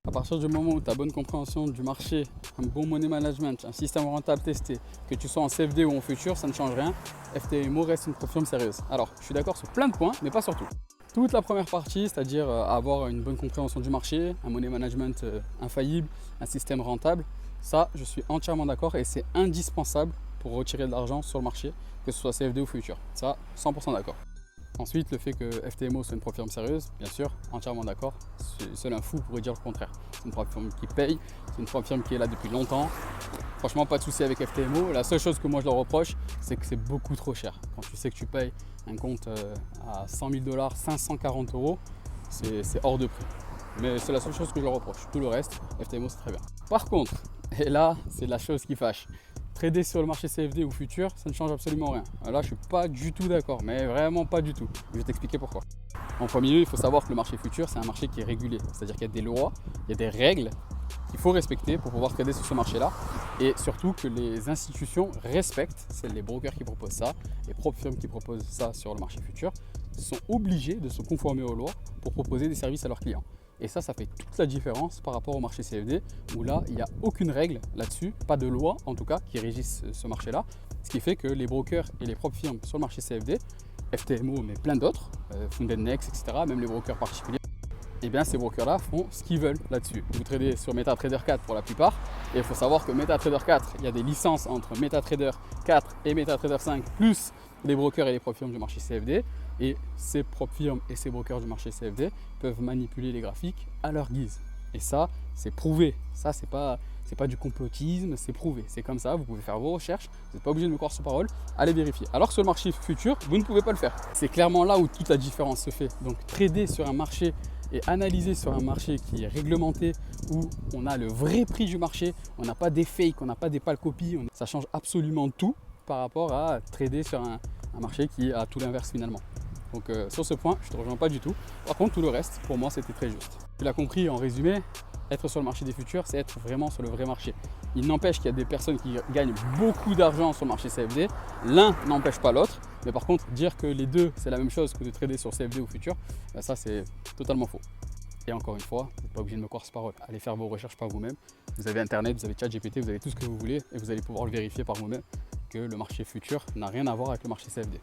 À partir du moment où tu as bonne compréhension du marché, un bon money management, un système rentable testé, que tu sois en CFD ou en futur, ça ne change rien. FTMO reste une profession sérieuse. Alors, je suis d'accord sur plein de points, mais pas sur tout. Toute la première partie, c'est-à-dire avoir une bonne compréhension du marché, un money management infaillible, un système rentable, ça, je suis entièrement d'accord et c'est indispensable pour retirer de l'argent sur le marché, que ce soit CFD ou futur. Ça, 100% d'accord. Ensuite, le fait que FTMO soit une plateforme sérieuse, bien sûr, entièrement d'accord. Seul un fou pourrait dire le contraire. C'est une plateforme qui paye, c'est une plateforme qui est là depuis longtemps. Franchement, pas de souci avec FTMO. La seule chose que moi je leur reproche, c'est que c'est beaucoup trop cher. Quand tu sais que tu payes un compte à 100 000 $, 540 €, c'est hors de prix. Mais c'est la seule chose que je leur reproche. Tout le reste, FTMO, c'est très bien. Par contre, et là, c'est la chose qui fâche. Trader sur le marché CFD ou futur, ça ne change absolument rien. Là, je suis pas du tout d'accord, mais vraiment pas du tout. Je vais t'expliquer pourquoi. En premier lieu, il faut savoir que le marché futur, c'est un marché qui est régulé. C'est-à-dire qu'il y a des lois, il y a des règles qu'il faut respecter pour pouvoir trader sur ce marché-là. Et surtout que les institutions respectent, c'est les brokers qui proposent ça, les propres firmes qui proposent ça sur le marché futur, sont obligés de se conformer aux lois pour proposer des services à leurs clients. Et ça fait toute la différence par rapport au marché CFD, où là, il n'y a aucune règle là-dessus, pas de loi en tout cas, qui régissent ce marché-là. Ce qui fait que les brokers et les propres firmes sur le marché CFD, FTMO, mais plein d'autres, Fundennex, etc., même les brokers particuliers, et bien ces brokers-là font ce qu'ils veulent là-dessus. Vous tradez sur MetaTrader 4 pour la plupart, et il faut savoir que MetaTrader 4, il y a des licences entre MetaTrader 4 et MetaTrader 5, plus les brokers et les propres firmes du marché CFD, et ces propres firmes et ces brokers du marché CFD peuvent manipuler les graphiques à leur guise. Et ça, c'est prouvé. Ça, c'est pas du complotisme, c'est prouvé. C'est comme ça, vous pouvez faire vos recherches, vous n'êtes pas obligé de me croire sur parole, allez vérifier. Alors que sur le marché futur, vous ne pouvez pas le faire. C'est clairement là où toute la différence se fait. Donc trader sur un marché et analyser sur un marché qui est réglementé, où on a le vrai prix du marché, on n'a pas des fakes, on n'a pas des pâles copies, ça change absolument tout par rapport à trader sur un marché qui a tout l'inverse finalement. Donc sur ce point, je ne te rejoins pas du tout. Par contre, tout le reste, pour moi, c'était très juste. Tu l'as compris en résumé, être sur le marché des futurs, c'est être vraiment sur le vrai marché. Il n'empêche qu'il y a des personnes qui gagnent beaucoup d'argent sur le marché CFD. L'un n'empêche pas l'autre. Mais par contre, dire que les deux, c'est la même chose que de trader sur CFD ou futur, ça, c'est totalement faux. Et encore une fois, vous n'êtes pas obligé de me croire sur parole. Allez faire vos recherches par vous-même. Vous avez Internet, vous avez ChatGPT, vous avez tout ce que vous voulez et vous allez pouvoir le vérifier par vous-même que le marché futur n'a rien à voir avec le marché CFD.